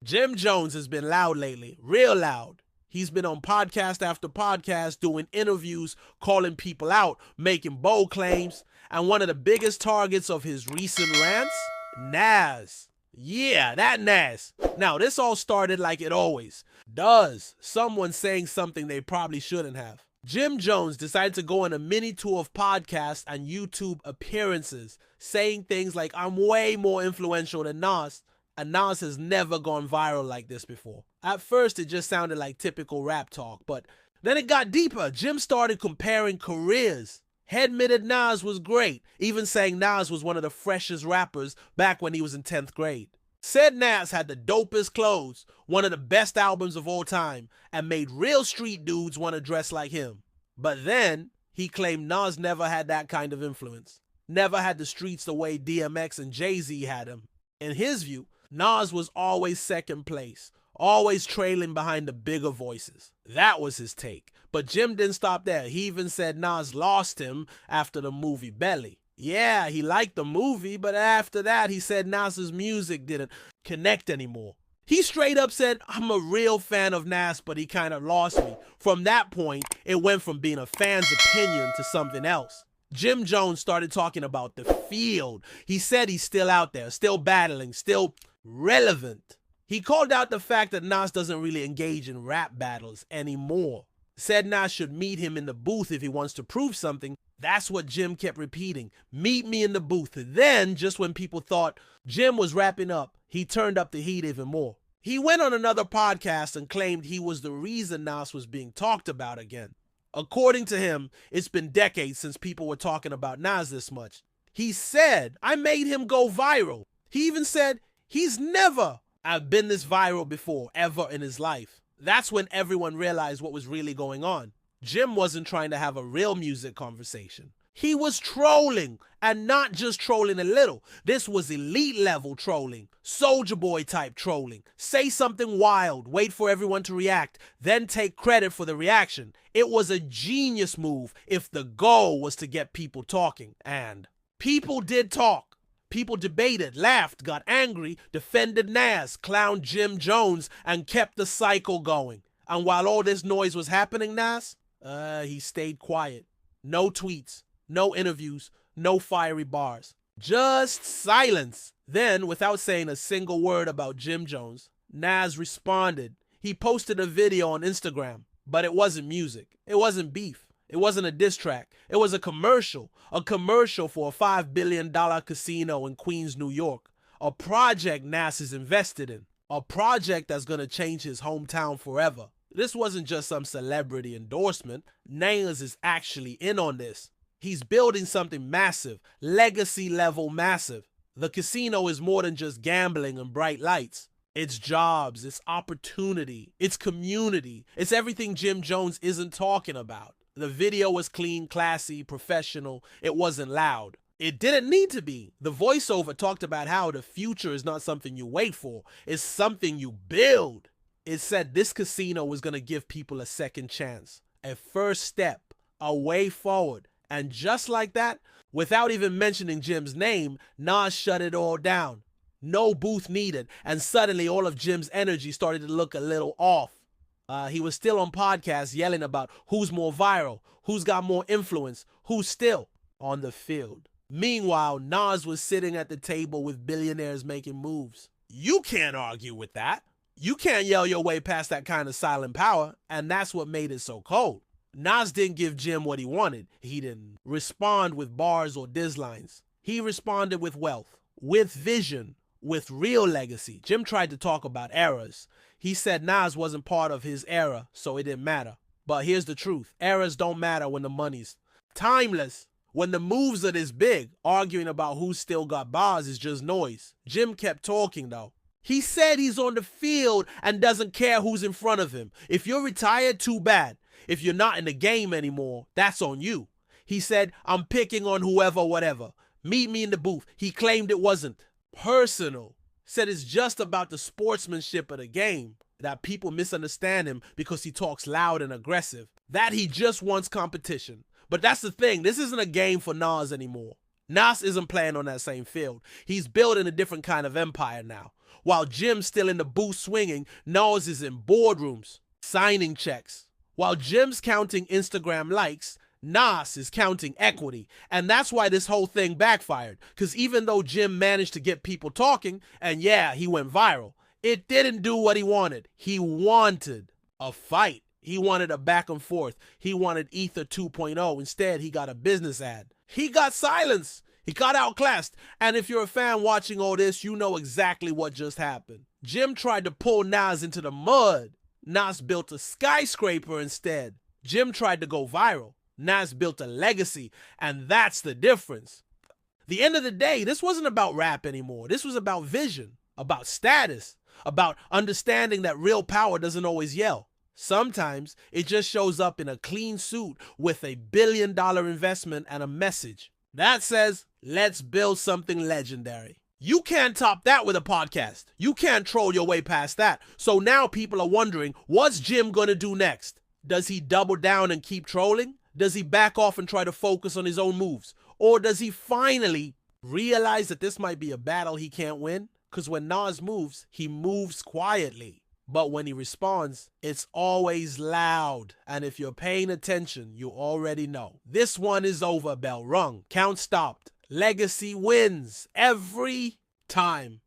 Jim Jones has been loud lately, real loud. He's been on podcast after podcast doing interviews, calling people out, making bold claims, and one of the biggest targets of his recent rants, Nas. Yeah, that Nas. Now, this all started like it always does. Someone saying something they probably shouldn't have. Jim Jones decided to go on a mini tour of podcasts and YouTube appearances, saying things like, I'm way more influential than Nas, and Nas has never gone viral like this before. At first, it just sounded like typical rap talk, but then it got deeper. Jim started comparing careers. He admitted Nas was great, even saying Nas was one of the freshest rappers back when he was in 10th grade. Said Nas had the dopest clothes, one of the best albums of all time, and made real street dudes want to dress like him. But then, he claimed Nas never had that kind of influence. Never had the streets the way DMX and Jay-Z had him. In his view, Nas was always second place, always trailing behind the bigger voices. That was his take. But Jim didn't stop there. He even said Nas lost him after the movie Belly. Yeah, he liked the movie, but after that, he said Nas's music didn't connect anymore. He straight up said, I'm a real fan of Nas, but he kind of lost me. From that point, it went from being a fan's opinion to something else. Jim Jones started talking about the field. He said he's still out there, still battling, still relevant. He called out the fact that Nas doesn't really engage in rap battles anymore. Said Nas should meet him in the booth if he wants to prove something. That's what Jim kept repeating. Meet me in the booth. Then, just when people thought Jim was wrapping up, he turned up the heat even more. He went on another podcast and claimed he was the reason Nas was being talked about again. According to him, it's been decades since people were talking about Nas this much. He said, I made him go viral. He even said, he's never been this viral before, ever in his life. That's when everyone realized what was really going on. Jim wasn't trying to have a real music conversation. He was trolling, and not just trolling a little. This was elite level trolling, Soulja Boy type trolling. Say something wild, wait for everyone to react, then take credit for the reaction. It was a genius move if the goal was to get people talking. And people did talk. People debated, laughed, got angry, defended Nas, clowned Jim Jones, and kept the cycle going. And while all this noise was happening, Nas, he stayed quiet. No tweets, no interviews, no fiery bars. Just silence. Then, without saying a single word about Jim Jones, Nas responded. He posted a video on Instagram, but it wasn't music. It wasn't beef. It wasn't a diss track. It was a commercial for a $5 billion casino in Queens, New York. A project Nas is invested in. A project that's going to change his hometown forever. This wasn't just some celebrity endorsement. Nas is actually in on this. He's building something massive, legacy level massive. The casino is more than just gambling and bright lights. It's jobs, it's opportunity, it's community. It's everything Jim Jones isn't talking about. The video was clean, classy, professional. It wasn't loud. It didn't need to be. The voiceover talked about how the future is not something you wait for. It's something you build. It said this casino was going to give people a second chance, a first step, a way forward. And just like that, without even mentioning Jim's name, Nas shut it all down. No booth needed. And suddenly all of Jim's energy started to look a little off. He was still on podcasts yelling about who's more viral, who's got more influence, who's still on the field. Meanwhile, Nas was sitting at the table with billionaires making moves. You can't argue with that. You can't yell your way past that kind of silent power, and that's what made it so cold. Nas didn't give Jim what he wanted. He didn't respond with bars or diss lines. He responded with wealth, with vision, with real legacy. Jim tried to talk about eras. He said Nas wasn't part of his era, so it didn't matter. But here's the truth. Eras don't matter when the money's timeless. When the moves are this big, arguing about who still got bars is just noise. Jim kept talking though. He said he's on the field and doesn't care who's in front of him. If you're retired, too bad. If you're not in the game anymore, that's on you. He said, I'm picking on whoever, whatever. Meet me in the booth. He claimed it wasn't personal. Said it's just about the sportsmanship of the game. That people misunderstand him because he talks loud and aggressive. That he just wants competition. But that's the thing. This isn't a game for Nas anymore. Nas isn't playing on that same field. He's building a different kind of empire now. While Jim's still in the booth swinging, Nas is in boardrooms, signing checks. While Jim's counting Instagram likes, Nas is counting equity. And that's why this whole thing backfired. Because even though Jim managed to get people talking, and yeah, he went viral, it didn't do what he wanted. He wanted a fight. He wanted a back and forth. He wanted Ether 2.0. Instead, he got a business ad. He got silence. He got outclassed. And if you're a fan watching all this, you know exactly what just happened. Jim tried to pull Nas into the mud. Nas built a skyscraper instead. Jim tried to go viral. Nas built a legacy. And that's the difference. The end of the day, this wasn't about rap anymore. This was about vision, about status, about understanding that real power doesn't always yell. Sometimes it just shows up in a clean suit with $1 billion investment and a message that says, let's build something legendary. You can't top that with a podcast. You can't troll your way past that. So now people are wondering, what's Jim going to do next? Does he double down and keep trolling? Does he back off and try to focus on his own moves? Or does he finally realize that this might be a battle he can't win? Because when Nas moves, he moves quietly. But when he responds, it's always loud. And if you're paying attention, you already know. This one is over, bell rung. Count stopped. Legacy wins every time.